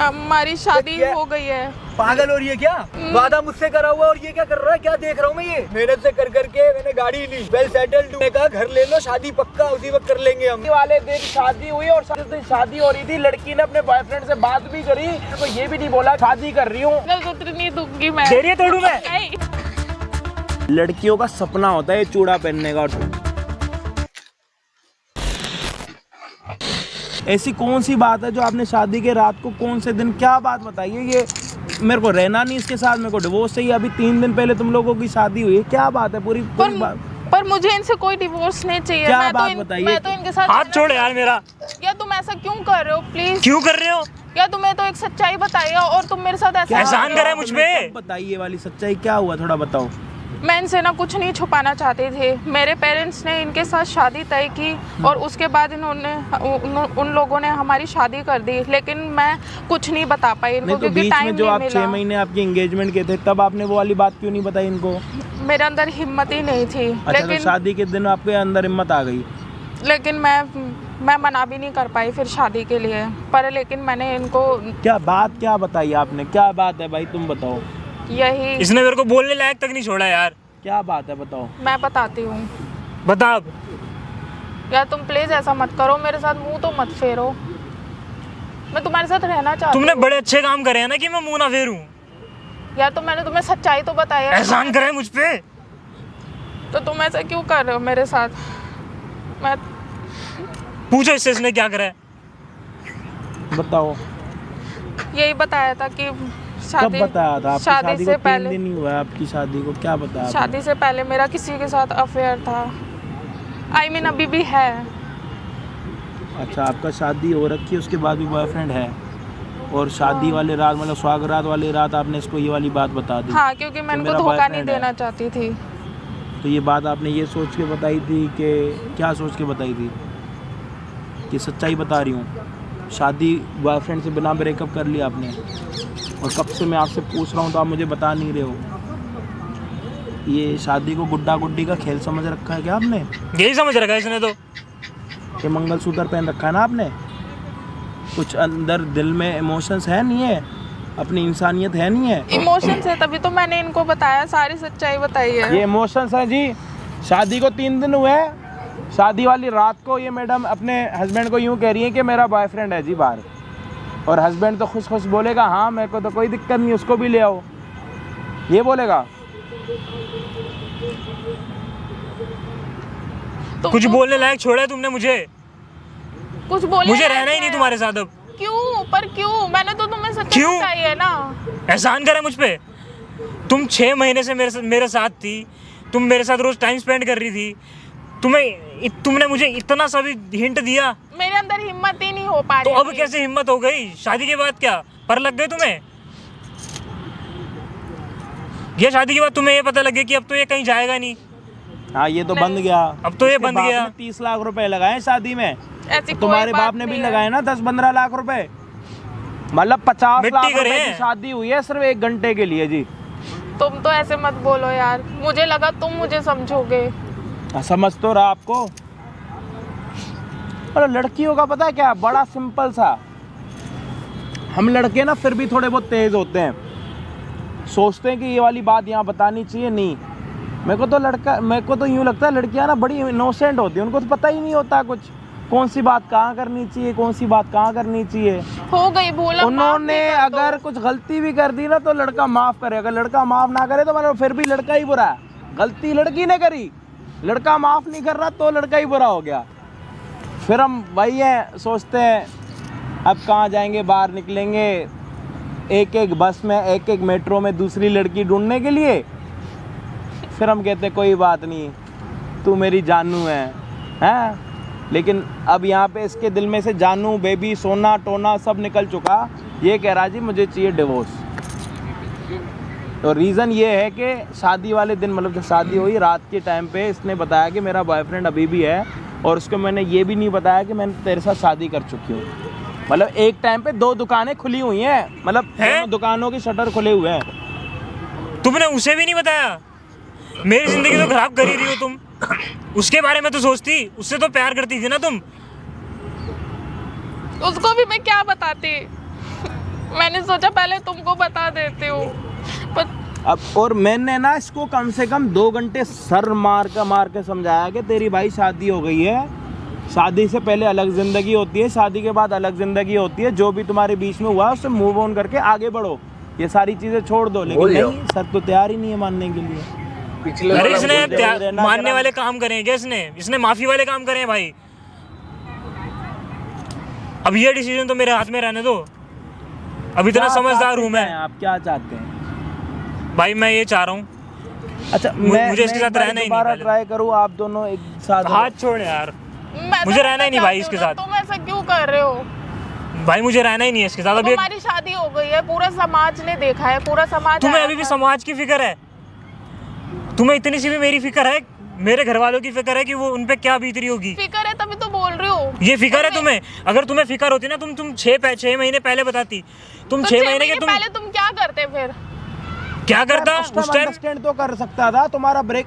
हमारी शादी हो गई है। पागल हो रही है क्या? वादा मुझसे करा हुआ और ये क्या कर रहा है? क्या देख रहा हूँ मैं? ये मेहनत से कर करके मैंने गाड़ी ली, वेल सेटल्ड, मैंने कहा घर ले लो, शादी पक्का उसी वक्त कर लेंगे हम। वाले दिन शादी हुई और जिस दिन शादी हो रही थी लड़की ने अपने बॉयफ्रेंड से बात भी करी, तो ये भी नहीं बोला शादी कर रही हूँ। नहीं दूंगी मैं। तेरी तोड़ू मैं। नहीं। लड़कियों का सपना होता है चूड़ा पहनने का। ऐसी कौन सी बात है जो आपने शादी के रात को कौन से दिन क्या बात बताइए? ये मेरे को रहना नहीं इसके साथ, मेरे को डिवोर्स चाहिए। अभी 3 दिन पहले तुम लोगों की शादी हुई है, क्या बात है? पूरी बात। पर मुझे इनसे कोई डिवोर्स नहीं चाहिए। क्या बात बताइए? मैं तो इनके साथ। हाथ छोड़ यार मेरा। या तुम ऐसा क्यों कर रहे हो? प्लीज क्यों कर रहे हो? या तुम्हें तो एक सच्चाई बताइए और तुम मेरे साथ ऐसा एहसान करे मुझ पे। बताइए वाली सच्चाई क्या हुआ, थोड़ा बताओ। मैं इनसे ना कुछ नहीं छुपाना चाहते थे। मेरे पेरेंट्स ने इनके साथ शादी तय की और उसके बाद इन्होंने उन लोगों ने हमारी शादी कर दी, लेकिन मैं कुछ नहीं बता पाई इनको, तो बीच में जो आप 6 महीने आपकी एंगेजमेंट के थे तब आपने वो वाली बात क्यों नहीं बताई इनको? मेरे अंदर हिम्मत ही नहीं थी। अच्छा, लेकिन तो शादी के दिन आपके अंदर हिम्मत आ गई? लेकिन मैं मना भी नहीं कर पाई फिर शादी के लिए। पर लेकिन मैंने इनको क्या बताई आपने? क्या बात है भाई, तुम बताओ। यही इसने मेरे को बोलने लायक तक नहीं छोड़ा यार। क्या बात है बताओ। मैं बताती हूँ। बता अब। यार तुम प्लीज ऐसा मत करो, मेरे साथ मुंह तो मत फेरो। मैं तुम्हारे साथ रहना चाहती हूँ। तुमने बड़े अच्छे काम करे हैं ना कि मैं मुंह ना फेरूं। यार तो मैंने तुम्हें सच्चाई तो बताई है। एहसान करे मुझ पे। तो तुम ऐसा क्यों कर रहे हो मेरे साथ? मैं पूछो इससे इसने क्या करा है। बताओ। यही बताया था कि कब बताया था? आपकी शादी से को 3 पहले दिन ही हुआ है आपकी शादी को, क्या बताया? शादी से पहले मेरा किसी के साथ अफेयर था। I mean अभी भी है। अच्छा, आपका शादी हो रखी है, उसके बाद भी बॉयफ्रेंड है, और शादी वाले रात मतलब सुहागरात वाली रात आपने इसको ये वाली बात बता दी? हाँ, क्योंकि मैं इनको धोखा नहीं देना चाहती थी। तो ये बात आपने ये सोच के बताई थी कि क्या सोच के बताई थी? कि सच्चाई बता रही हूँ, शादी बॉयफ्रेंड से बिना ब्रेकअप कर लिया आपने, और कब से मैं आपसे पूछ रहा हूँ तो आप मुझे बता नहीं रहे हो। ये शादी को गुड्डा गुड्डी का खेल समझ रखा है क्या आपने? यही समझ रखा है इसने तो। ये मंगलसूत्र पहन रखा है ना आपने, कुछ अंदर दिल में इमोशंस है नहीं है? अपनी इंसानियत है नहीं है? इमोशंस है, तभी तो मैंने इनको बताया, सारी सच्चाई बताई है। ये इमोशंस है जी। शादी को 3 दिन हुए हैं, शादी वाली रात को ये मैडम अपने हस्बैंड को यूँ कह रही है कि मेरा बॉयफ्रेंड है जी बाहर, और हस्बैंड तो खुश खुश बोलेगा हाँ मेरे को तो कोई दिक्कत नहीं, उसको भी ले आओ, ये बोलेगा। तो कुछ बोलने लायक छोड़ा है तुमने मुझे। कुछ बोले मुझे रहना ही नहीं तुम्हारे साथ अब। क्यों? पर क्यों? मैंने तो तुम्हें सच्चाई बताई है ना। एहसान करे मुझ पे। तुम 6 महीने से मेरे साथ थी, तुम मेरे साथ रोज टाइम स्पेंड कर रही थी, तुमने मुझे इतना सा भी हिंट दिया? मेरे अंदर हिम्मत ही नहीं हो पा रही। तो अब कैसे हिम्मत हो गई? शादी के बाद क्या पर लग गए तुम्हें? ये शादी के बाद तुम्हें ये पता लग गया कि अब तो ये कहीं जाएगा नहीं। हाँ, ये तो बंद गया। अब तो ये बंद गया। 30 लाख रुपए लगाए शादी में, ऐसी तुम्हारे बाप ने भी लगाए ना 10-15 लाख रुपए, मतलब 50 लाख रुपए की शादी हुई है सिर्फ 1 घंटे के लिए जी। तुम तो ऐसे मत बोलो यार, मुझे लगा तुम मुझे समझोगे। समझ तो रहा आपको। और लड़कियों का पता है क्या, बड़ा सिंपल सा, हम लड़के ना फिर भी थोड़े बहुत तेज होते हैं, सोचते हैं कि ये वाली बात यहाँ बतानी चाहिए। नहीं, मेरे को तो यूँ लगता है लड़कियाँ ना बड़ी इनोसेंट होती हैं, उनको तो पता ही नहीं होता कुछ, कौन सी बात कहाँ करनी चाहिए, कौन सी बात कहाँ करनी चाहिए। हो गई भूल। उन्होंने अगर कुछ गलती भी कर दी ना तो लड़का माफ करे, अगर लड़का माफ ना करे तो मतलब फिर भी लड़का ही बुरा है। गलती लड़की ने करी, लड़का माफ नहीं कर रहा तो लड़का ही बुरा हो गया। फिर हम वही है, सोचते हैं अब कहाँ जाएंगे, बाहर निकलेंगे एक एक बस में, एक एक मेट्रो में दूसरी लड़की ढूंढने के लिए। फिर हम कहते हैं कोई बात नहीं, तू मेरी जानू है, हैं? लेकिन अब यहाँ पे इसके दिल में से जानू, बेबी, सोना, टोना सब निकल चुका। ये कह रहा जी मुझे चाहिए डिवोर्स। तो रीज़न ये है कि शादी वाले दिन, मतलब जब शादी हुई रात के टाइम पे इसने बताया कि मेरा बॉयफ्रेंड अभी भी है, और उसको मैंने ये भी नहीं बताया कि मैंने तेरे साथ शादी कर चुकी हूँ। मतलब एक टाइम पे 2 दुकानें खुली हुई हैं, मतलब दोनों दुकानों की शटर खुले हुए हैं। तुमने उसे भी नहीं बताया? मेरी जिंदगी तो खराब कर ही रही हो तुम। उसके बारे में तो सोचती, उससे तो प्यार करती थी ना तुम। उसको भी मैं क्या बताती? मैंने सोचा पहले तुमको बता देती हूँ पर अब और मैंने ना इसको कम से कम 2 घंटे सर मार के समझाया कि तेरी भाई शादी हो गई है, शादी से पहले अलग ज़िंदगी होती है, शादी के बाद अलग ज़िंदगी होती है, जो भी तुम्हारे बीच में हुआ उससे मूव ऑन करके आगे बढ़ो, ये सारी चीज़ें छोड़ दो। लेकिन नहीं, सर तो तैयार ही नहीं है मानने के लिए। अरे इसने मानने वाले काम करे हैं क्या? इसने माफी वाले काम करे हैं भाई। अब ये डिसीजन तो मेरे हाथ में रहने दो। अब इतना समझदार हूँ मैं। आप क्या चाहते हैं भाई? मैं ये चाह रहा हूँ, अच्छा मुझे इसके साथ रहना ही नहीं। ट्राई करूँ, आप दोनों एक साथ। हाथ छोड़ यार, मैं मुझे रहना ही नहीं भाई इसके साथ। तुम ऐसा क्यों कर रहे हो भाई? मुझे रहना ही नहीं है इसके साथ। अभी हमारी शादी हो गई है, पूरा समाज ने देखा है, पूरा समाज। तुम्हें अभी भी समाज की फिक्र है? तुम्हें इतनी सी भी मेरी फिक्र है? मेरे घर वालों की फिक्र है कि वो उन पे क्या बीत रही होगी? फिक्र है तभी तो बोल रही हो। ये फिक्र है तुम्हें? अगर तुम्हें फिक्र होती ना तुम 6 महीने पहले बताती। तुम 6 महीने के पहले तुम क्या करते? फिर क्या करता उस टाइम? अंडरस्टैंड तो कर सकता था तुम्हारा ब्रेक।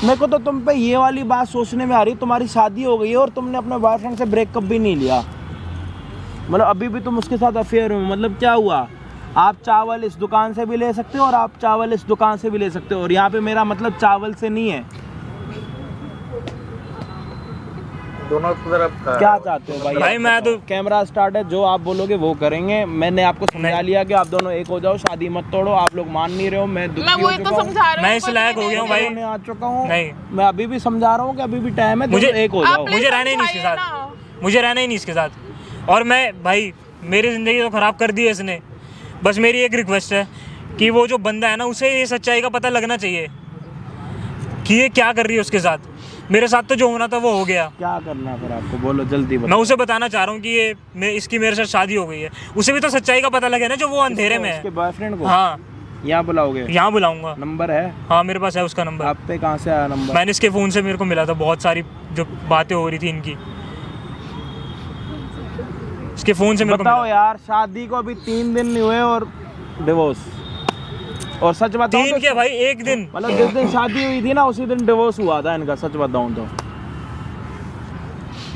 मेरे को तो तुम पे ये वाली बात सोचने में आ रही, तुम्हारी शादी हो गई है और तुमने अपने बॉयफ्रेंड से ब्रेकअप भी नहीं लिया, मतलब अभी भी तुम उसके साथ अफेयर हो। मतलब क्या हुआ? आप चावल इस दुकान से भी ले सकते हो और आप चावल इस दुकान से भी ले सकते हो, और यहाँ पे मेरा मतलब चावल से नहीं है। दोनों तरफ का क्या चाहते हो भाई? भाई मैं तो कैमरा स्टार्ट है, जो आप बोलोगे वो करेंगे। मैंने आपको समझा लिया कि आप दोनों एक हो जाओ, शादी मत तोड़ो। आप लोग मान नहीं रहे हो, मैं दुखी हो वही तो चुका हूं। समझा रही हूँ। मैं इस लायक हो गया हूँ भाई। मैं आ चुका हूँ। नहीं, मैं अभी भी समझा रहा हूँ कि अभी भी टाइम है, मुझे एक हो जाओ। मुझे रहना ही नहीं इसके साथ, मुझे रहना ही नहीं इसके साथ। और मैं भाई, मेरी ज़िंदगी तो ख़राब कर दी है इसने। बस मेरी एक रिक्वेस्ट है कि वो जो बंदा है ना, उसे ये सच्चाई का पता लगना चाहिए कि ये क्या कर रही है उसके साथ। मेरे साथ तो जो होना था वो हो गया। क्या करना है फिर आपको, बोलो जल्दी बताओ। मैं उसे बताना चाह रहा हूँ कि इसकी मेरे साथ शादी हो गई है। उसे भी तो सच्चाई का पता लगे ना, जो वो अंधेरे में है। उसके बॉयफ्रेंड को? हाँ, यहाँ बुलाओगे? यहाँ बुलाऊंगा। नंबर है? हाँ मेरे पास है उसका नंबर। आप पे कहाँ से आया नंबर? मैंने इसके फ़ोन से, मेरे को मिला था, बहुत सारी जो बातें हो रही थी इनकी, इसके फ़ोन से मेरे को बताओ मिला। यार, शादी को अभी 3 दिन नहीं हुए और डिवोर्स। और सच बताऊं 3 तो क्या भाई, 1 दिन। मतलब जिस दिन शादी हुई थी ना, उसी दिन डिवोर्स हुआ था इनका, सच बताऊं तो।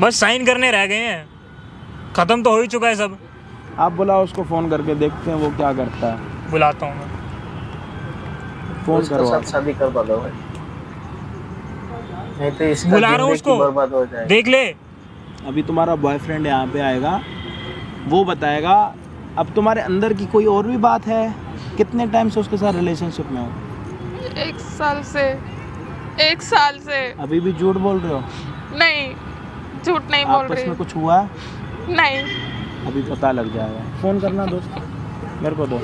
बस साइन करने रह गए हैं, ख़त्म तो हो ही चुका है सब। आप बुलाओ उसको, फ़ोन करके देखते हैं वो क्या करता है। बुलाता हूँ मैं। फ़ोन उसके करो साथ आप। शादी करवा दो भाई, नहीं तो इसका बुला रहा हूँ जिंदगी उसको, बर्बाद हो जाएगी। देख ले। अभी तुम्हारा बॉयफ्रेंड यहाँ पे आएगा, वो बताएगा। अब तुम्हारे अंदर की कोई और भी बात है? कितने टाइम से उसके साथ रिलेशनशिप में हो? 1 साल से। 1 साल से। अभी भी झूठ बोल रहे हो? नहीं, झूठ नहीं बोल आपस रही। में कुछ हुआ है? नहीं। अभी पता लग जाएगा। फ़ोन करना दोस्त, मेरे को दो,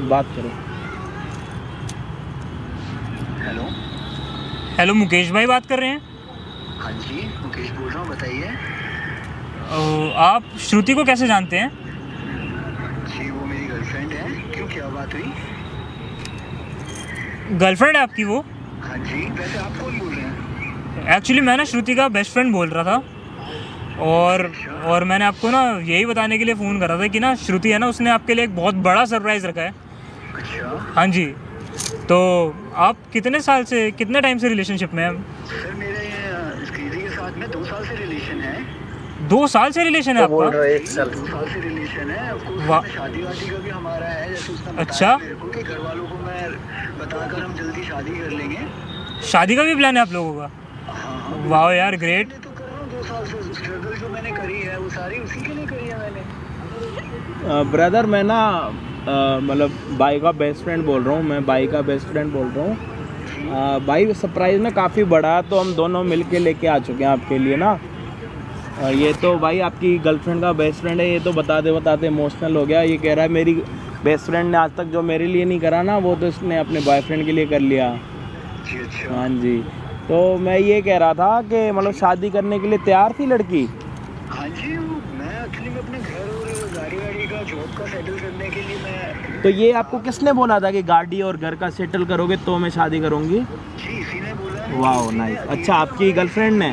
बात करो। हेलो, हेलो, मुकेश भाई बात कर रहे हैं? हाँ जी मुकेश बोल रहा हूँ, बताइए। आप श्रुति को कैसे जानते हैं? जी वो मेरी गर्लफ्रेंड है। क्यों, क्या बात हुई? गर्लफ्रेंड है आपकी वो? हाँ जी, वैसे आप कौन बोल रहे हैं? एक्चुअली मैं ना श्रुति का बेस्ट फ्रेंड बोल रहा था, और मैंने आपको ना यही बताने के लिए फ़ोन करा था कि ना श्रुति है ना, उसने आपके लिए एक बहुत बड़ा सरप्राइज़ रखा है। अच्छा। हाँ जी, तो आप कितने टाइम से रिलेशनशिप में हैं? सर मेरे स्क्रीजी के साथ में 2 साल से रिलेशन है। 2 साल से रिलेशन है आपका? 1 साल 2 साल से रिलेशन है। वाह। शादी वादी का भी हमारा है, जैसे उसने बताया अच्छा। मेरे को कि घर वालों को मैं बताकर हम जल्दी शादी कर लेंगे। शादी का भी प्लान है आप लोगों का? हाँ, वाह यार, ग्रेट। मैं तो कर रहा हूँ 2 साल से। स्ट्रगल जो मैंने करी है वो सारी उसी के लिए करी है मैंने। ब्रदर, मैं ना मतलब भाई का बेस्ट फ्रेंड बोल रहा हूँ। मैं भाई का बेस्ट फ्रेंड बोल रहा हूँ। भाई सरप्राइज़ में काफ़ी बड़ा, तो हम दोनों मिलके लेके आ चुके हैं आपके लिए ना। ये तो भाई आपकी गर्लफ्रेंड का बेस्ट फ्रेंड है, ये तो बताते इमोशनल हो गया। ये कह रहा है मेरी बेस्ट फ्रेंड ने आज तक जो मेरे लिए नहीं करा ना, वो तो इसने अपने बॉयफ्रेंड के लिए कर लिया। जी अच्छा। हाँ जी, तो मैं ये कह रहा था कि मतलब शादी करने के लिए तैयार थी लड़की? हाँ जी, मैं एक्चुअली में अपने घर और गाड़ी का जॉब का सेटल करने के लिए मैं। तो ये आपको किसने बोला था कि गाड़ी और घर का सेटल करोगे तो मैं शादी करूँगी? जी इसी ने बोला। वाह नाइस। अच्छा, आपकी गर्लफ्रेंड ने?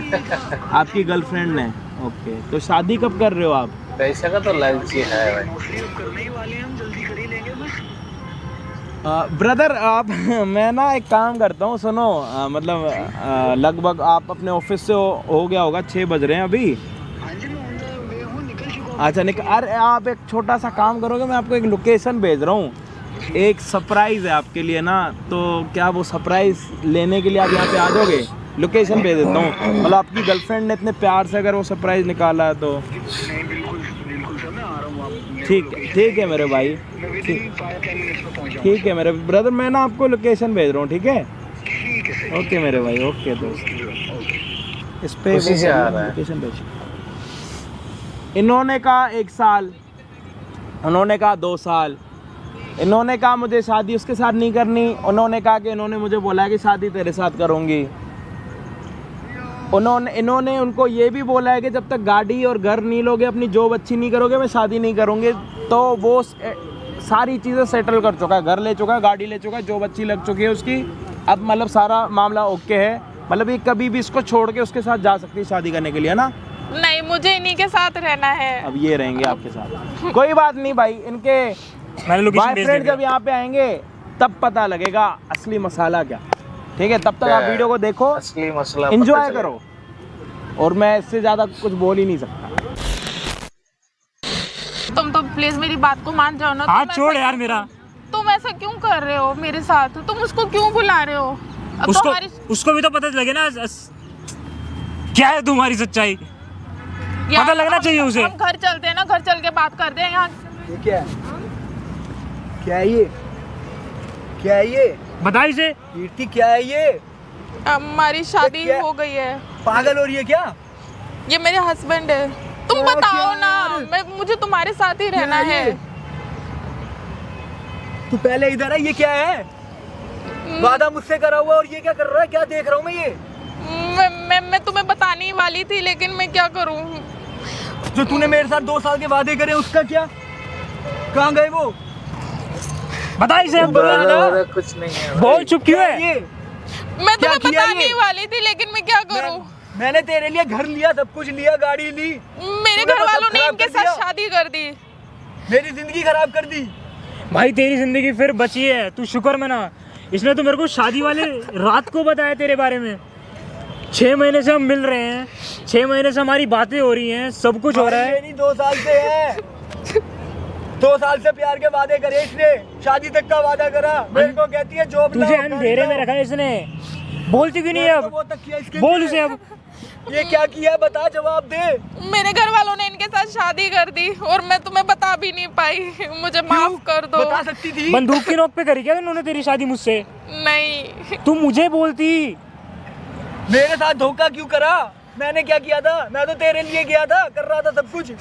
आपकी गर्लफ्रेंड ने, ओके। तो शादी कब कर रहे हो आप? पैसे का तो लालची है भाई। मोस्टली अब करने ही वाले हैं, हम जल्दी कर ही लेंगे बस। ब्रदर आप मैं ना एक काम करता हूँ, सुनो। मतलब लगभग आप अपने ऑफिस से हो गया होगा, 6 बज रहे हैं अभी। हाँ जी, मैं ऑन द वे हूँ, निकल चुका हूँ अच्छा अरे आप एक छोटा सा काम करोगे, मैं आपको एक लोकेशन भेज रहा हूँ, एक सरप्राइज़ है आपके लिए ना, तो क्या वो सरप्राइज़ लेने के लिए आप यहाँ पे आ जाओगे? लोकेशन भेज देता हूँ, मतलब आपकी गर्लफ्रेंड ने इतने प्यार से अगर वो सरप्राइज़ निकाला है तो। नहीं बिल्कुल बिल्कुल सर, मैं आ रहा हूँ। आप ठीक है मेरे भाई, मैं विदिन 5-10 मिनट्स में पहुँच जाऊँगा। ठीक है मेरे ब्रदर, मैं ना आपको लोकेशन भेज रहा हूँ, ठीक है? ठीक है सर। ओके मेरे भाई, ओके दोस्त। ओके। इस पे उसी से आ रहा है। लोकेशन भेज। इन्होंने कहा 1 साल, उन्होंने कहा 2 साल, इन्होंने कहा मुझे शादी उसके साथ नहीं करनी, उन्होंने कहा कि इन्होंने मुझे बोला है कि शादी तेरे साथ करूँगी। इन्होंने उनको ये भी बोला है कि जब तक गाड़ी और घर नहीं लोगे, अपनी जॉब अच्छी नहीं करोगे, मैं शादी नहीं करूँगी। तो वो सारी चीज़ें सेटल कर चुका है, घर ले चुका है, गाड़ी ले चुका है, जॉब अच्छी लग चुकी है उसकी, अब मतलब सारा मामला ओके है, मतलब ये कभी भी इसको छोड़ के उसके साथ जा सकती है शादी करने के लिए, ना? नहीं, मुझे इन्हीं के साथ रहना है। अब ये रहेंगे आपके साथ, कोई बात नहीं भाई। इनके मैंने लोकेशन भेज बॉयफ्रेंड दिया। जब यहाँ पे आएंगे तब पता लगेगा असली मसाला क्या, ठीक है? तब तक आप वीडियो को देखो, असली मसला पता एंजॉय चलेगा। करो, और मैं इससे ज़्यादा कुछ बोल ही नहीं सकता। तुम तो प्लीज मेरी बात को मान जाओ ना। हाथ तुम छोड़ ऐसा- यार मेरा। तुम ऐसा क्यों कर रहे हो मेरे साथ? तुम उसको क्यों बुला रहे हो? अब उसको तुम्हारी- उसको भी तो पता लगे ना क्या है तुम्हारी सच्चाई, यार, पता लगना चाहिए उसे। हम घर चलते हैं ना, घर चल के बात करते हैं। यहाँ ये क्या है? क्या है ये? क्या है ये? बता इसे। कीर्ति क्या है ये? हमारी शादी क्या? हो गई है। पागल हो रही है क्या? ये मेरे हस्बैंड है। तुम क्या बताओ क्या ना, यार? मुझे तुम्हारे साथ ही रहना क्या है। ये? तू पहले इधर है, ये क्या है? वादा मुझसे करा हुआ और ये क्या कर रहा है? क्या देख रहा हूँ मैं ये? मैं तुम्हें बताने ही वाली थी, लेकिन मैं क्या करूं? जो तूने मेरे साथ 2 साल के वादे करे उसका क्या? कहाँ गए वो? बता इसे अब। ब्रदर कुछ नहीं है बोल, चुप क्यों है? ये मैं क्या तुम्हें किया बताने ये? ही वाली थी, लेकिन मैं क्या करूं? मैंने तेरे लिए घर लिया, सब कुछ लिया, गाड़ी ली, मेरे तूने घर तो सब वालों ने खराब इनके कर साथ दिया। शादी कर दी। मेरी जिंदगी खराब कर दी। भाई तेरी जिंदगी फिर बची है, तू शुक्र मना। इसने तो मेरे को शादी वाले रात को बताया तेरे बारे में। 6 महीने से हम मिल रहे हैं, 6 महीने से हमारी बातें हो रही हैं, सब कुछ हो रहा है। मेरी 2 साल से है। 2 साल से प्यार के वादे करे इसने, शादी तक का वादा करा। मेरे को कहती है जॉब तुझे अंधेरे में रखा है इसने। बोलती क्यों नहीं है अब? वो तक किया इसके बोल लिए। उसे अब। ये क्या किया, बता, जवाब दे। मेरे घर वालों ने इनके साथ शादी कर दी और मैं तुम्हें बता भी नहीं पाई। मुझे माफ कर दो। बता सकती थी। बंदूक की नोक पे करी क्या उन्होंने तेरी शादी मुझसे? नहीं, तू मुझे बोलती। मेरे साथ धोखा क्यों करा? मैंने क्या किया था? मैं तो तेरे लिए गया था, कर रहा था सब कुछ।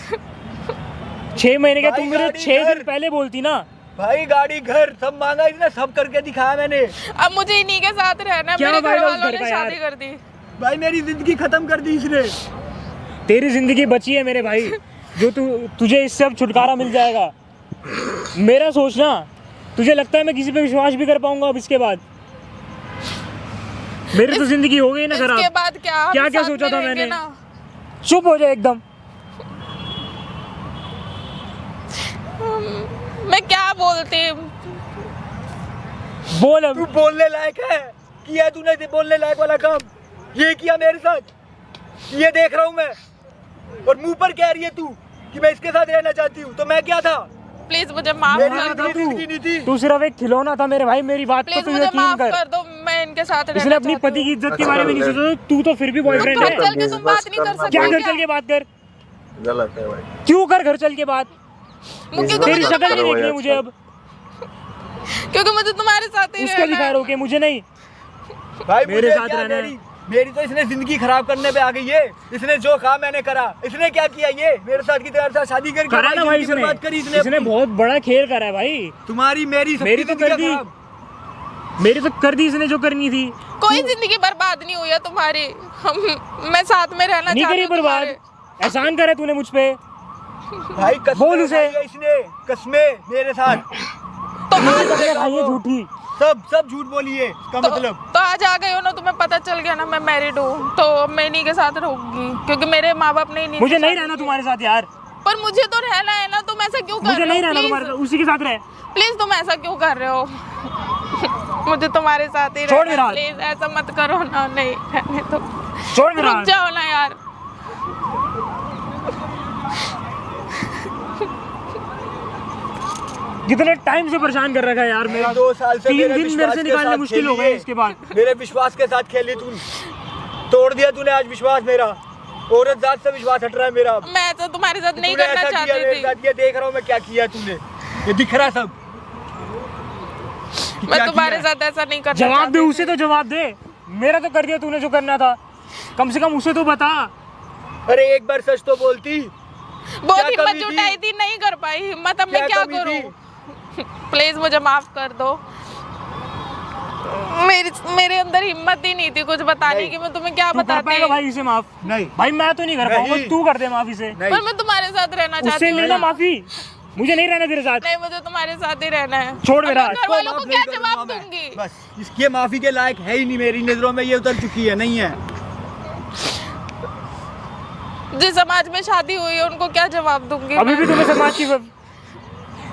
6 महीने का भाई तुम मेरे गाड़ी 6 दिन घर। पहले बोलती ना। भाई गाड़ी घर सब मांगा इसने, सब करके दिखाया मैंने। अब मुझे इन्हीं के साथ रहना है। क्या मेरे घर फायदा उस वालों घर ने का शादी यार? कर दी। भाई मेरी जिंदगी खत्म कर दी इसने। तेरी जिंदगी बची है मेरे भाई, जो तुझे इससे अब छुटकारा मिल जाएगा। मेरा सोचना, तुझे लगता है मैं किसी पे विश्वास भी कर पाऊंगा अब इसके बाद? मेरी तो जिंदगी हो गई ना खराब। इसके बाद क्या? हम क्या क्या साथ सोचा में था रहेंगे मैंने? ना। चुप हो जाए एकदम। मैं क्या बोलती? बोल अब। तू बोलने लायक है? किया तूने बोलने लायक वाला काम? ये किया मेरे साथ, ये देख रहा हूँ मैं। और मुंह पर कह रही है तू कि मैं इसके साथ रहना चाहती हूँ, तो मैं क्या था? प्लीज मुझे माफ मेरी कर दो। जिंदगी जिंदगी नहीं थी। तू सिर्फ एक खिलौना था मेरे भाई, मेरी बात को प्लीज तू मुझे यकीन माफ कर। कर दो। मैं इनके साथ रहना इसने अपनी चाहती पति की हूँ। इज्जत के बारे में नहीं सोचा। तू तो फिर भी बॉयफ्रेंड घर है। चल के तुम बात नहीं कर सकते क्या घर क्या? चल के बात कर? गलत है भाई। क्यों कर घर चल के बात? क्योंकि तेरी मुझे शक्ल नहीं करो देखनी यार, मुझे अब। क्योंकि मुझे तुम्हारे साथ ही उसको रहना दिखा है। रोके, मुझे नहीं। भाई मेरे मुझे साथ क्या, रहना है। मेरी तो इसने जिंदगी खराब करने पे आ गई है। इसने जो कहा मैंने करा। इसने क्या किया? ये मेरे साथ की तरह शादी करके करा ना भाई जिंदगी बर्बाद करी इसने अपनी। बहुत बड़ा खेल करा है भाई। तुम्हारी मेरी सबकी मेरी तो कर जिंदगियां दी। खराब। मेरी तो कर दी इसने जो करनी थी। कोई जिंदगी बर्बाद नहीं हुई है तुम्हारी। मैं साथ में रहना नहीं चाहती करी हूँ बर्बाद। तुम्हारे। एहसान करा तूने मुझ पे। भाई कसमें बोल उसे। खाई है इसने, कसमें मेरे साथ। तो आज भाई ये झूठी। सब झूठ बोली है इसका मतलब। तो आज आ गए हो ना, तुम्हें पता चल गया ना मैं मैरिड हूँ, तो मैं इन्हीं के साथ रहूंगी। क्योंकि मेरे माँ बाप ने इन्हीं मुझे के नहीं साथ रहना की। तुम्हारे साथ यार। पर मुझे तो रहना है ना। तुम ऐसा क्यों कर मुझे रहे हो? नहीं रहना Please, तुम्हारे साथ, उसी के साथ रहे। प्लीज तुम ऐसा क्यों कर रहे हो? मुझे तुम्हारे साथ ही छोड़ रहना मेरा है। हाथ। प्लीज ऐसा मत करो ना। नहीं रहने दो। छोड़ मेरा रुक हाथ। जाओ ना यार। कितने टाइम से परेशान कर रखा है यार मेरा। 2 साल से 3 दिन मेरे से निकालने मुश्किल हो गए। इसके बाद मेरे विश्वास के साथ खेली तू, तोड़ दिया तूने आज विश्वास मेरा। औरत जात से विश्वास हट रहा है मेरा। मैं तो तुम्हारे साथ नहीं तूने करना ऐसा किया चाहती मेरे थी। साथ, ये देख रहा हूँ मैं क्या किया तूने, ये दिख रहा सब कि मैं क्या तुम्हारे किया है। साथ ऐसा नहीं करना जवाब दे, चाहती उसे तो जवाब दे। मेरा तो कर दिया तूने जो करना था, कम से कम उसे तो बता। अरे एक बार सच तो बोलती। बहुत क्या हिम्मत कमी थी? जुटाई थी, नहीं कर पाई हिम्मत। अब मैं क्या कमी करूं? थी? प्लीज मुझे माफ कर दो। मेरे अंदर हिम्मत ही नहीं थी कुछ बताने की। मैं तुम्हें क्या तू कर बताती। पाएगा भाई इसे माफ? नहीं भाई मैं तो नहीं कर पाऊंगा, नहीं। तू कर दे माफ इसे। नहीं पर मैं तुम्हारे साथ रहना चाहती उससे हूँ लेना ना। माफी, मुझे नहीं रहना तेरे साथ। नहीं, मुझे तुम्हारे साथ ही रहना है। छोड़ मेरा अब मैं घर वालों माफ को नहीं क्या करूंगा जवाब मैं। दूंगी? बस इसके माफी के लायक है ही नहीं, मेरी नजरों में ये उतर चुकी है, नहीं है। जिस समाज में शादी हुई है उनको क्या जवाब दूंगी अभी मैं? भी तुम्हें समाज की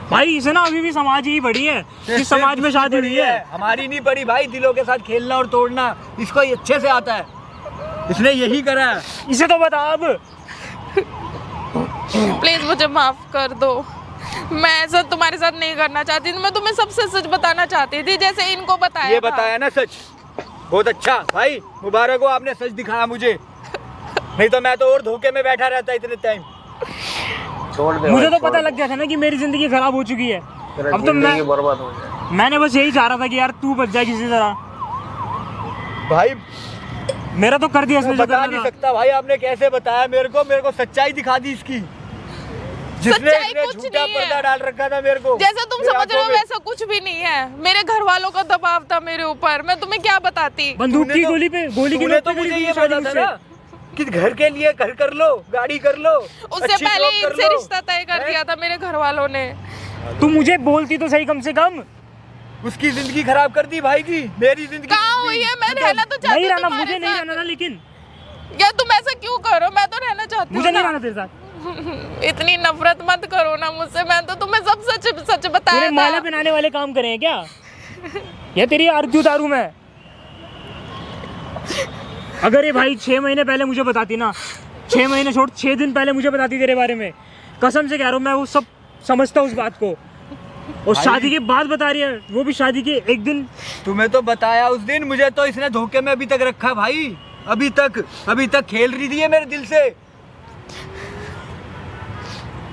भाई इसे ना अभी भी समाज ही बड़ी है कि समाज में शादी हुई है। हमारी नहीं पड़ी भाई, दिलों के साथ खेलना और तोड़ना इसको ये अच्छे से आता है, इसने यही करा है। इसे तो बता अब। प्लीज मुझे माफ कर दो। मैं ऐसा तुम्हारे साथ नहीं करना चाहती थी। मैं तुम्हें सबसे सच बताना चाहती थी, जैसे इनको बताया ये था। बताया ना सच, बहुत अच्छा भाई, मुबारक हो, आपने सच दिखाया मुझे, नहीं तो मैं तो और धोखे में बैठा रहता इतने टाइम। छोड़ दे मुझे भाई, तो पता छोड़ लग गया था ना कि मेरी जिंदगी खराब हो चुकी है। दे। तेरा अब तो जिंदगी बर्बाद हो जाए। मैंने बस यही चाह रहा था कि यार तू बच जाए किसी तरह। भाई मेरा तो कर दिया इसने जो बता करना नहीं था। सकता भाई, आपने कैसे बताया मेरे को सच्चाई दिखा दी इसकी, जिसने सच्चाई इसने कुछ झूठा नहीं है। पर्दा डाल रखा था मेरे को। जैसा तुम मेरी समझ रहे हो आंखों में। वैसा कुछ भी नहीं है। मेरे घर वालों का दबाव था मेरे ऊपर। मैं तुम्हें क्या बताती। बंदूक तूने की तो- गोली पे गोली की तूने नोक तो पे मुझे गई ये शादी बोला था मुझसे। ना कि घर के लिए घर कर लो, गाड़ी कर लो, उससे अच्छी पहले जॉब कर इनसे लो। रिश्ता तय कर हैं? दिया था मेरे घर वालों ने। तू मुझे बोलती तो सही कम से कम। उसकी जिंदगी खराब कर दी भाई की, मेरी जिंदगी कहाँ हुई है? मैं रहना तो चाहती नहीं हूँ रहना, तुम्हारे मुझे नहीं साथ। रहना ना, लेकिन यार तुम ऐसा क्यों करो? मैं तो रहना चाहती मुझे हूँ नहीं ना। रहना तेरे साथ। इतनी नफरत मत करो ना मुझसे। मैं तो तुम्हें सब सच सच बताया तेरे माला था। पहनाने वाले काम करे हैं क्या? या तेरी आरती उतारूं मैं? अगर ये भाई 6 महीने पहले मुझे बताती ना, 6 महीने छोड़ 6 दिन पहले मुझे बताती तेरे बारे में, कसम से कह रहा हूँ मैं वो सब समझता हूँ उस बात को। और शादी के बाद बता रही है, वो भी शादी के एक दिन। तुम्हें तो बताया उस दिन, मुझे तो इसने धोखे में अभी तक रखा भाई, अभी तक खेल रही थी ये मेरे दिल से।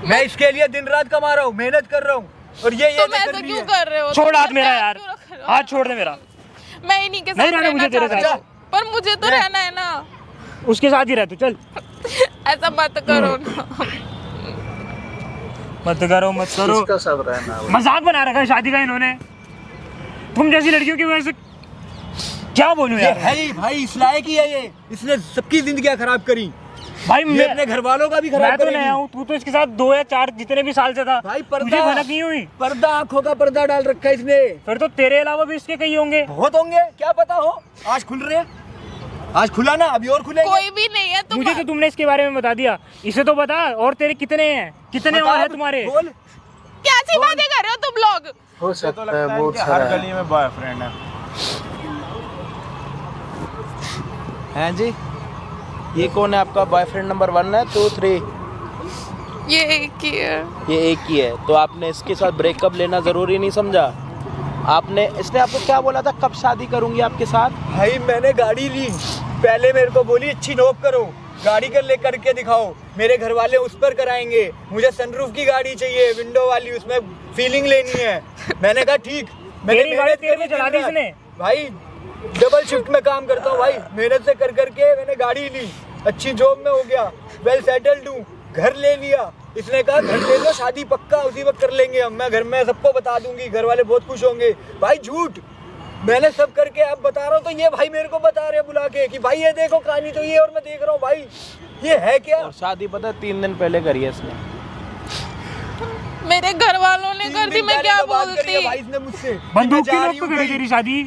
मैं इसके लिए दिन रात कमा रहा हूँ, मेहनत कर रहा हूँ, और ये तुम कर ऐसा रही क्यों है। कर रहे हो? छोड़ तुम हाथ मेरा ऐसा यार, क्यों रख रहे हो? हाथ छोड़ दे मेरा। मैं इन्हीं के साथ नहीं रहना मुझे तेरे चाहती साथ। हूँ। पर मुझे तो रहना है ना। उसके साथ ही रह तू, चल। ऐसा मत करो ना। मत करो मत करो, किसका साथ रहना है? मजाक बना रखा है शादी का इन्होंने। तुम जैसी लड़कियों की वजह से क्या बोलूं ये यार। है ही भाई, इस लायक ही है ये, इसने सबकी जिंदगियां खराब करी, भाई ये मैं अपने घर वालों का भी मैं खराब तो करेगी। नया हूँ, तू तो इसके साथ 2 या 4 जितने भी साल से था। भाई तुझे भनक नहीं हुई? पर्दा, आंखों का पर्दा डाल रखा है इसने। फिर तो तेरे अलावा भी इसके कई होंगे। बहुत होंगे, क्या पता हो, आज खुल रहे हैं, आज खुला ना, अभी और खुलेंगे। कोई भी नहीं है। तुम मुझे तो तुमने इसके बारे में बता दिया, इसे तो बता। और तेरे कितने हैं, कितने बता, और हैं तुम्हारे? बोल। क्या सी बातें कर रहे हो तुम लोग? हो तो सकता लगता है है बहुत कि हर सारा है। गली में बॉयफ्रेंड है। हैं जी, ये कौन है आपका बॉयफ्रेंड नंबर 1 है 2 3? ये एक ही है। ये एक ही है, तो आपने इसके साथ ब्रेकअप लेना जरूरी नहीं समझा? आपने, इसने आपको क्या बोला था, कब शादी करूंगी आपके साथ? भाई मैंने गाड़ी ली, पहले मेरे को बोली अच्छी नोक करो, गाड़ी कर ले करके दिखाओ, मेरे घर वाले उस पर कराएंगे, मुझे सनरूफ की गाड़ी चाहिए, विंडो वाली, उसमें फीलिंग लेनी है। मैंने कहा ठीक, मैंने तेरी गाड़ी मेहनत तेरे करी पे चला दी दिन रात। इसने? भाई डबल शिफ्ट में काम करता हूँ भाई, मेहनत से कर करके मैंने गाड़ी ली, अच्छी जॉब में हो गया, वेल सेटल्ड हूँ, घर ले लिया। इसने कहा घर ले लो, शादी पक्का उसी वक्त कर लेंगे हम, मैं घर में सबको बता दूंगी, घर वाले बहुत खुश होंगे। भाई झूठ, मैंने सब करके अब बता रहा हूँ, तो ये भाई मेरे को बता रहे हैं बुला के कि भाई ये देखो कहानी तो ये, और मैं देख रहा हूँ भाई ये है क्या। और शादी पता है 3 दिन पहले करी है इसने। मेरे घर वालों ने कर दी, मैं क्या बोलती? भाई इसने मुझसे बंदूक की नोक पे करी तेरी शादी।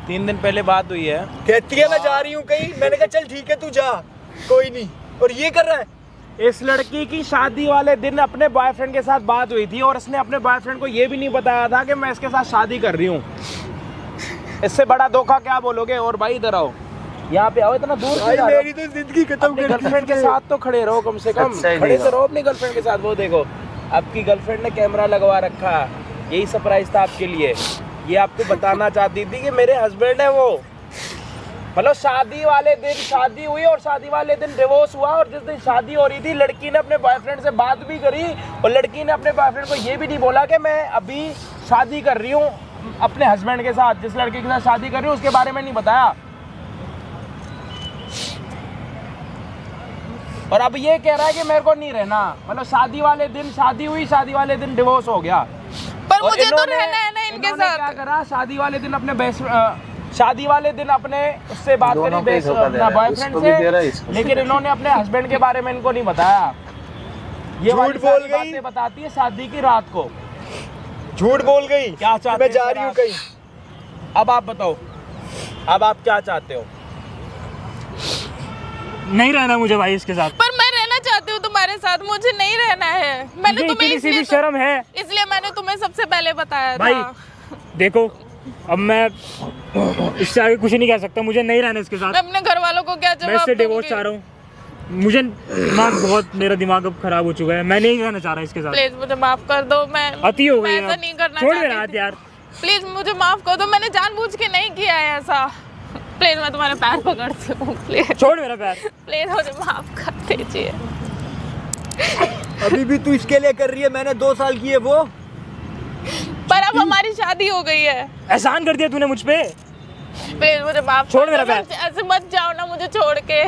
3 दिन पहले बात हुई है। कहती है मैं जा रही हूँ कहीं, मैंने कहा चल ठीक है तू जा, कोई नहीं, और ये कर रहा है। इस लड़की की शादी वाले दिन अपने बॉयफ्रेंड के साथ बात हुई थी, और इसने अपने बॉयफ्रेंड को ये भी नहीं बताया था कि मैं इसके साथ शादी कर रही हूँ। इससे बड़ा धोखा क्या बोलोगे? और भाई इधर आओ, यहाँ पे आओ, इतना दूर भाई क्यों जा रहे हो? मेरी तो जिंदगी खत्म अपनी कर गर्लफ्रेंड के साथ तो खड़े रहो, कम से कम सच्चाई खड़े दिखाओ। तो रहो अपनी गर्लफ्रेंड के साथ। वो देखो आपकी गर्लफ्रेंड ने कैमरा लगवा रखा है, यही सरप्राइज था आपके लिए। ये आपको बताना चाहती थी कि मेरे हस्बैंड है वो। मतलब शादी वाले दिन शादी हुई और शादी वाले दिन डिवोर्स हुआ, और जिस दिन शादी हो रही थी लड़की ने अपने बॉयफ्रेंड से बात भी करी, और लड़की ने अपने बॉयफ्रेंड को ये भी नहीं बोला कि मैं अभी शादी कर रही हूँ अपने हस्बैंड के साथ, जिस लड़के के साथ शादी कर रही हूँ उसके बारे में नहीं बताया। और अब ये कह रहा है कि मेरे को नहीं रहना। मतलब शादी वाले दिन शादी हुई, शादी वाले दिन डिवोर्स हो गया। पर और मुझे तो इन्होंने- रहना है ना इनके इन्होंने साथ। क्या करा, शादी वाले दिन अपने शादी वाले दिन अपने उससे बात दोनों करी पे ही धोखा दे रहा है, बॉयफ्रेंड उसको भी दे रहा है, से, इसको भी लेकिन इन्होंने अपने हस्बैंड के बारे में इनको नहीं बताया। ये झूठ वाली बोल सारी गई। बातें बताती है शादी की रात को। झूठ बोल गई क्या चाहते मैं हो जा सर रही हूँ आप? कहीं। अब आप बताओ, अब आप क्या चाहते हो? नहीं रहना मुझे भाई इसके साथ। पर मैं रहना चाहती हूँ तुम्हारे साथ, मुझे नहीं रहना है। मैंने मुझे तुम्हें इतनी सी भी इसलिए शर्म है इसलिए मैंने तुम्हें सबसे पहले बताया भाई। था। देखो अब मैं इससे आगे कुछ नहीं कह सकता, मुझे नहीं रहना इसके साथ। मैं अपने घर वालों को क्या मैं जवाब इससे डिवोर्स दूंगी? चाह रहा हूँ। मुझे मेरा दिमाग अब खराब हो चुका है, मैं नहीं रहना चाह रहा इसके साथ। प्लीज मुझे माफ कर दो। मैं अति हो मैं गई ऐसा अब। नहीं करना छोड़ मेरा हाथ चाहती। यार। प्लीज मुझे माफ कर दो, मैंने जानबूझ के नहीं किया है ऐसा। प्लीज मैं तुम्हारे पैर पकड़ती हूँ, प्लीज छोड़ मेरा पैर। प्लीज मुझे माफ कर दीजिए। अभी भी तू इसके लिए कर रही है, मैंने 2 साल किए वो। पर अब हमारी शादी हो गई है। एहसान कर दिया तूने मुझ पे। प्लीज मुझे माफ छोड़ कर मेरा दो। पैर। ऐसे मत जाओ ना मुझे छोड़ के।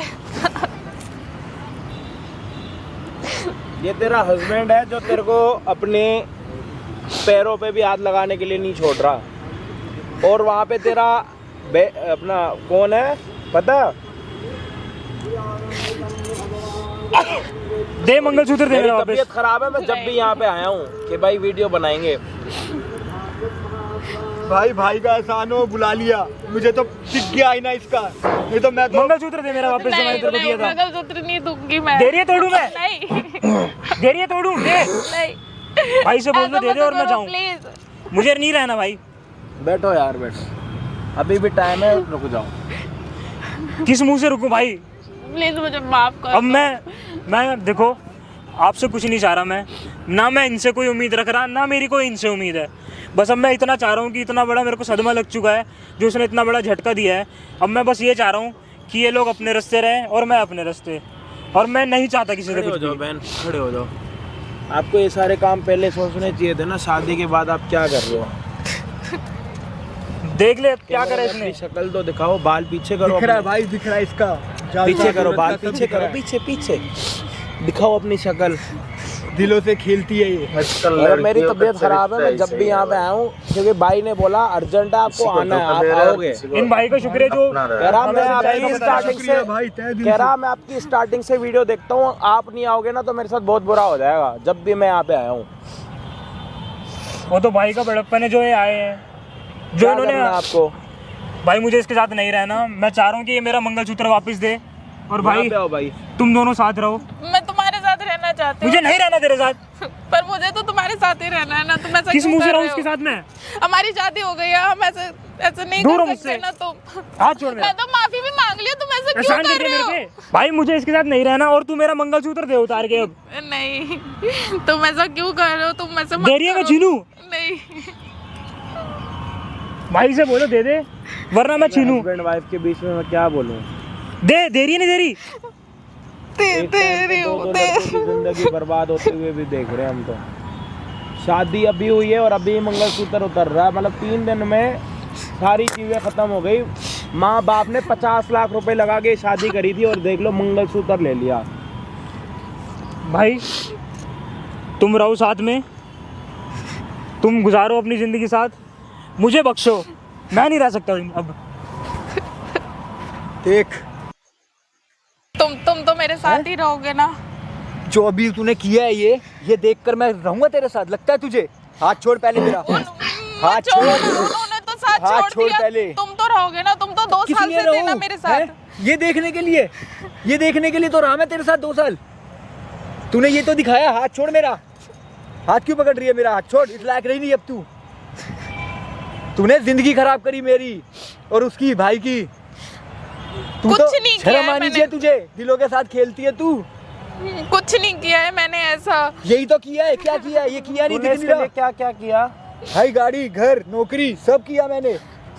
ये तेरा हस्बैंड है जो तेरे को अपने पैरों पे भी हाथ लगाने के लिए नहीं छोड़ रहा, और वहाँ पे तेरा अपना कौन है पता? दे मंगलसूत्र दे मेरी मेरा तबीयत वापस। खराब है, मैं जब भी यहाँ पे आया हूँ कि भाई वीडियो बनाएंगे। भाई का एहसान हो, बुला लिया। मुझे तो टिक गया आईना इसका, नहीं तो मैं तो मंगलसूत्र दे मेरा वापस जो मैंने नहीं तेरे को दिया था। मंगलसूत्र नहीं दूंगी मैं। दे रही है तोड़ू मैं? नहीं दे रही है तोड़ू? दे नहीं। भाई से बोल दो दे दे और मैं जाऊँ। प्लीज मुझे नहीं रहना भाई। बैठो यार बैठो, अभी भी टाइम है, रुक जाओ। किस मुंह से रुकूं भाई? प्लीज मुझे माफ कर अब दो। मैं देखो आपसे कुछ नहीं चाह रहा, मैं ना मैं इनसे कोई उम्मीद रख रहा, ना मेरी कोई इनसे उम्मीद है। बस अब मैं इतना चाह रहा हूँ कि इतना बड़ा मेरे को सदमा लग चुका है जो उसने इतना बड़ा झटका दिया है। अब मैं बस ये चाह रहा हूँ कि ये लोग अपने रास्ते रहें और मैं अपने रास्ते, और मैं नहीं चाहता किसी से खड़े हो कुछ जाओ भी। बहन, खड़े हो जाओ। आपको ये सारे काम पहले सोचने चाहिए थे ना, शादी के बाद आप क्या कर रहे हो? देख ले क्या कैमरे करे में इसने। अपनी शक्ल तो दिखाओ, बाल पीछे करो दिख रहा है अपने। भाई, दिख रहा है इसका। पीछे करो, बाल सब पीछे दिख रहा करो, है। पीछे पीछे दिखाओ अपनी शक्ल। दिलों से खेलती है ये। अगर मेरी तबीयत खराब है, मैं जब भी यहाँ पे आया हूँ क्योंकि भाई ने बोला अर्जेंट है आपको आना है, आप आओगे। इन भाई का शुक्र है जो कह रहा मैं आपकी स्टार्टिंग शुक्रिया से भाई, तहे दिल कह से। रहा मैं आपकी स्टार्टिंग से वीडियो देखता हूँ, आप नहीं आओगे ना तो मेरे साथ बहुत बुरा हो जाएगा जब भी मैं यहाँ पे आया हूँ। वो तो भाई का बड़प्पन है जो ये आए हैं, जो क्या इन्होंने करना है आपको? भाई मुझे इसके साथ नहीं रहना। मैं चाह रहा हूँ कि ये मेरा मंगलसूत्र वापस दे और यहाँ भाई पे आओ भाई। तुम दोनों साथ रहो। मैं तुम्हारे साथ रहना चाहती हूँ। मुझे नहीं रहना तेरे साथ। पर मुझे तो तुम्हारे साथ ही रहना है ना। तुम ऐसा किस क्यों मुंह से कर रहूँ रहे हो? इसके साथ मैं? हमारी शादी हो गई है, हम ऐसे नहीं दूर हो कर सकते मुझसे। ना। तुम हाथ छोड़ मेरा। मैं तो माफी भी मांग लिया, तुम ऐसे क्यों एहसान कर कर रहे दिया हो? मेरे पे। भाई मुझे इसके साथ नहीं रहना और तू मेरा मंगलसूत्र दे उतार के। अब नहीं तुम ऐसा क्यों कर रहे हो? तुम ऐसे मत दे रही है मैं करो। छीनूं? नहीं भाई से बोलो दे दे वरना मैं छीनूं। हस्बैंड वाइफ के बीच में मैं क्या बोलूँ? दे रही है नहीं दे रही? एक टाइम पे दो लड़कों की जिंदगी बर्बाद होते हुए भी देख रहे हैं हम तो। शादी अभी हुई है और अभी मंगलसूत्र उतर रहा है, मतलब 3 दिन में सारी चीज़ें ख़त्म हो गई। माँ बाप ने 50 लाख रुपए लगा के शादी करी थी और देख लो मंगलसूत्र ले लिया। भाई तुम रहो साथ में, तुम गुजारो अपनी ज़िंदगी साथ, मुझे बख्शो, मैं नहीं रह सकता अब। देख तुम तो मेरे साथ ही रहोगे ना? जो अभी तूने किया है ये देखकर मैं रहूंगा तेरे साथ, लगता है तुझे? हाथ छोड़ पहले मेरा। हाथ छोड़। उन्होंने तो साथ हाथ छोड़ छोड़ दिया। पहले। तुम तो रहोगे ना? तुम तो 2 किस साल लिए से थे ना रहूं? मेरे साथ। हैं? ये देखने के लिए तो रहा मैं तेरे साथ 2 साल। तूने ये तो दिखाया। हाथ छोड़ मेरा। हाथ क्यों पकड़ रही है मेरा? हाथ छोड़, इस लायक रही नहीं अब तू। तूने जिंदगी खराब करी मेरी और उसकी भाई की। तू कुछ तो नहीं किया है शर्म आनी मैंने। चाहिए तुझे, दिलों के साथ खेलती है तू। कुछ नहीं किया है मैंने ऐसा। यही तो किया है। क्या किया है? ये किया नहीं तूने दिख इसके नहीं लिए रहा। क्या क्या किया? भाई गाड़ी घर नौकरी सब किया मैंने,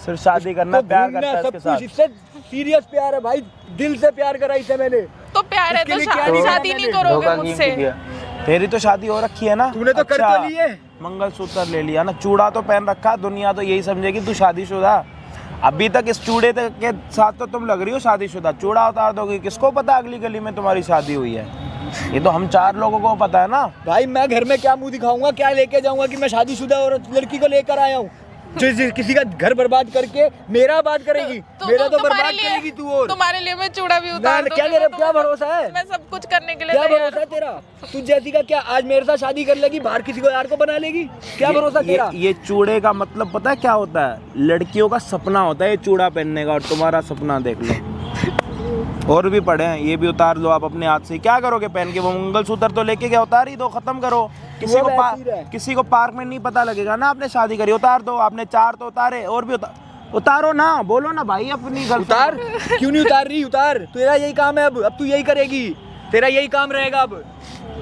सिर्फ शादी करना, तो प्यार घूमना, करता है सब इसके कुछ, साथ। इससे सीरियस प्यार है भाई, दिल से प्यार करा इसे मैंने। तो प्यार है इसके तो लिए क्या नहीं शादी करा नहीं मैंने? करोगे धोखा क्यों मुझसे? दिया? तेरी तो शादी हो रखी है ना। तूने तो कर तो ली है। मंगलसूत्र ले लिया ना, चूड़ा तो पहन रखा, दुनिया तो यही समझेगी तू शादीशुदा। अभी तक इस चूड़े के साथ तो तुम लग रही हो शादीशुदा, चूड़ा उतार दोगी, किसको पता अगली गली में तुम्हारी शादी हुई है? ये तो हम 4 लोगों को पता है ना। भाई मैं घर में क्या मुंह दिखाऊंगा, क्या लेके जाऊंगा कि मैं शादीशुदा औरत लड़की को लेकर आया हूँ, जो किसी का घर बर्बाद करके मेरा बात करेगी, मेरा तो बर्बाद करेगी तू। और तुम्हारे लिए मैं चूड़ा भी उतार दूंगी, क्या मैं क्या भरोसा है, मैं सब कुछ करने के लिए क्या तैयार भरोसा है तेरा? तू जैसी का क्या आज मेरे साथ शादी कर लेगी, बाहर किसी को यार को बना लेगी, क्या भरोसा तेरा? ये चूड़े का मतलब पता है क्या होता है? लड़कियों का सपना होता है ये चूड़ा पहनने का, और तुम्हारा सपना देख लो। और भी पड़े हैं, ये भी उतार लो आप अपने हाथ से। क्या करोगे पहन के? वो मंगलसूत्र तो लेके गया, उतार ही दो, खत्म करो। किसी को पार्क में नहीं पता लगेगा ना आपने शादी करी, उतार दो। आपने 4 तो उतारे, और भी उतारो ना, बोलो ना भाई अपनी गलती। उतार, क्यों नहीं उतार रही? उतार, तेरा यही काम है, अब तू यही करेगी, तेरा यही काम रहेगा अब।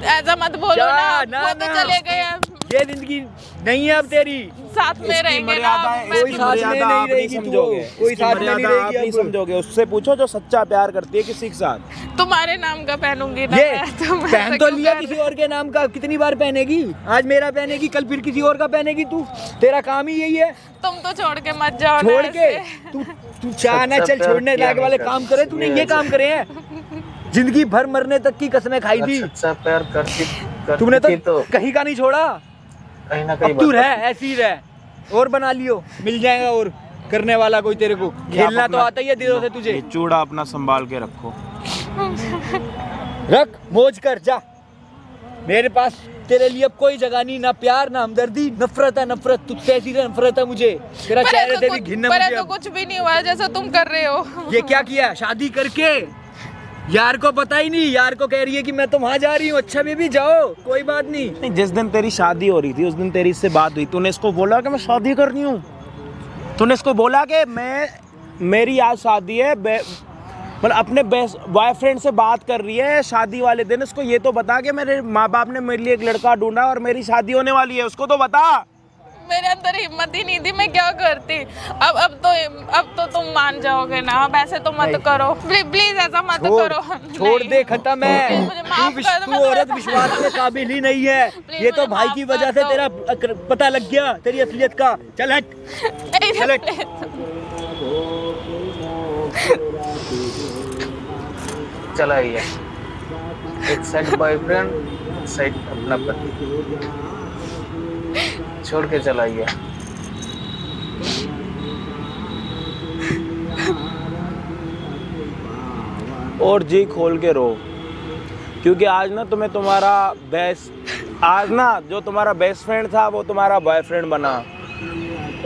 ऐसा मत बोलो ना, वो तो चले गए हैं, ये जिंदगी नहीं है अब तेरी, साथ में रहेंगे ना। कोई साथ में नहीं रहेगी तू, कोई साथ में नहीं आप नहीं रहेगी अब। समझोगे। उससे पूछो जो सच्चा प्यार करती है किसी के साथ। तुम्हारे नाम का पहनूंगी ना ये मैं, तो मैं पहन तो क्यों लिया कर- किसी और के नाम का, कितनी बार पहनेगी? आज मेरा पहनेगी, कल फिर किसी और का पहनेगी तू, तेरा काम ही यही है। तुम तो छोड़ के मत जाओ ना छोड़ के ऐसे। तू चाह ना चल, छोड़ने लायक वाले काम करे तूने, ये काम करे हैं। जिंदगी भर मरने तक की कसमें खाई थी सच्चा प्यार करती तुमने, थी तो कहीं का नहीं छोड़ा। कहीं ना कहीं अब तू रह, ऐसी ही रह, और बना लियो, मिल जाएगा और करने वाला कोई तेरे को। खेलना तो आता ही है दिलों से तुझे। ये चूड़ा अपना संभाल के रखो। रख, मौज कर, जा। मेरे पास तेरे लिए अब कोई जगह नहीं, ना प्यार ना हमदर्दी, नफरत है, नफरत तुझसे, ऐसी नफरत है मुझे, तेरा पर चेहरे ऐसा से भी कुछ- घिन है पर मुझे ऐसा अब। कुछ भी नहीं हुआ है जैसा तुम कर रहे हो। ये क्या किया शादी करके? यार को पता ही नहीं, यार को कह रही है कि मैं तो वहां जा रही हूँ। अच्छा बेबी जाओ, कोई बात नहीं। नहीं, जिस दिन तेरी शादी हो रही थी उस दिन तेरी इससे बात हुई, तूने इसको बोला कि मैं शादी कर रही हूँ? तूने इसको बोला कि मेरी आज शादी है, मतलब अपने बेस्ट बॉयफ्रेंड से बात कर रही है शादी वाले दिन? उसको ये तो बता कि मेरे माँ बाप ने मेरे लिए एक लड़का ढूंढा और मेरी शादी होने वाली है, उसको तो बता। मेरे अंदर हिम्मत ही नहीं थी, मैं क्या करती? अब तो तुम मान जाओगे ना, अब ऐसे तो मत करो, प्लीज ऐसा मत करो। छोड़ नहीं। दे, खत्म है। मुझे माफ कर दो, तू मैं औरत तो- विश्वास के काबिल ही नहीं है। ये तो मुझे भाई माफ की कर वजह से दो। तेरा पता लग गया, तेरी असलियत का। चल हट, चल हट। चला गया। एक साइड बॉयफ्रेंड, एक साइड अपना पति, छोड़ के चला गया। और जी खोल के रो, क्योंकि आज ना तुम्हें तुम्हारा आज ना जो तुम्हारा बेस्ट फ्रेंड था वो तुम्हारा बॉयफ्रेंड बना,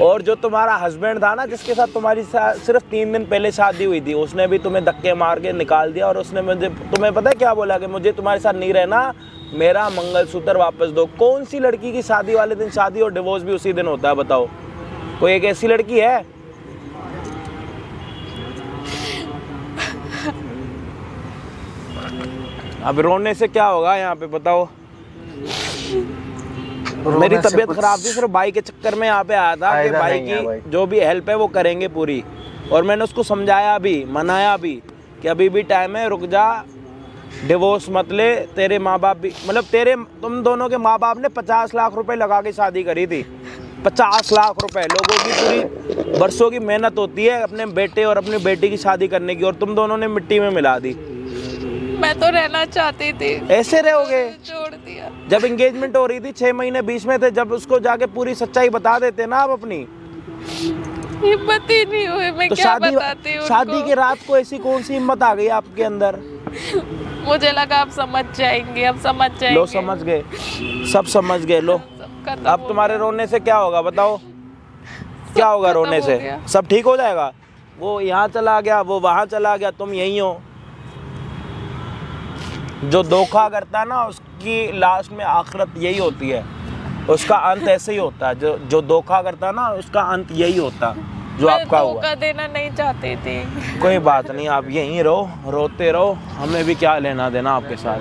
और जो तुम्हारा हस्बैंड था ना जिसके साथ तुम्हारी सिर्फ 3 दिन पहले शादी हुई थी, उसने भी तुम्हें धक्के मार के निकाल दिया। और उसने तुम्हें पता है क्या बोला? कि मुझे तुम्हारे साथ नहीं रहना, मेरा मंगलसूत्र वापस दो। कौन सी लड़की की शादी वाले दिन शादी और डिवोर्स भी उसी दिन होता है? बताओ, कोई एक ऐसी लड़की है? अब रोने से क्या होगा यहाँ पे बताओ? मेरी तबीयत खराब थी, सिर्फ भाई के चक्कर में यहाँ पे आया था कि फायदा भाई नहीं है भाई। की जो भी हेल्प है वो करेंगे पूरी। और मैंने उसको समझाया भी, मनाया भी कि अभी भी टाइम है, रुक जा, डिवोर्स मत ले। तेरे माँ बाप भी, मतलब तुम दोनों के माँ बाप ने 50 लाख रुपए लगा के शादी करी थी। 50 लाख रुपए, लोगों की पूरी बरसों की मेहनत होती है अपने बेटे और अपनी बेटी की शादी करने की, और तुम दोनों ने मिट्टी में मिला दी। मैं तो रहना चाहती थी, ऐसे रहोगे? छोड़ दिया। जब एंगेजमेंट हो रही थी 6 महीने बीच में थे, जब उसको जाके पूरी सच्चाई बता देते ना आप अपनी, हिम्मत ही नहीं हुई, मैं तो क्या बताती उनको? शादी की रात को ऐसी कौन सी हिम्मत आ गई आपके अंदर? मुझे लगा आप समझ जाएंगे, अब समझ जाएंगे। लो समझ गए, सब समझ गए। लो सब खत्म अब हो तुम्हारे रोने से क्या होगा बताओ? क्या होगा खत्म रोने हो से? गया। सब ठीक हो जाएगा। वो यहाँ चला गया, वो वहाँ चला गया, तुम यहीं हो। जो धोखा करता है ना उसकी लास्ट में आखिरत यही होती है, उसका अंत ऐसे ही होता है। जो धोखा करता है ना उसका अंत यही होता जो मैं आपका हुआ। धोखा देना नहीं चाहती थी। कोई बात नहीं, आप यहीं रहो, रोते रहो, हमें भी क्या लेना देना आपके साथ।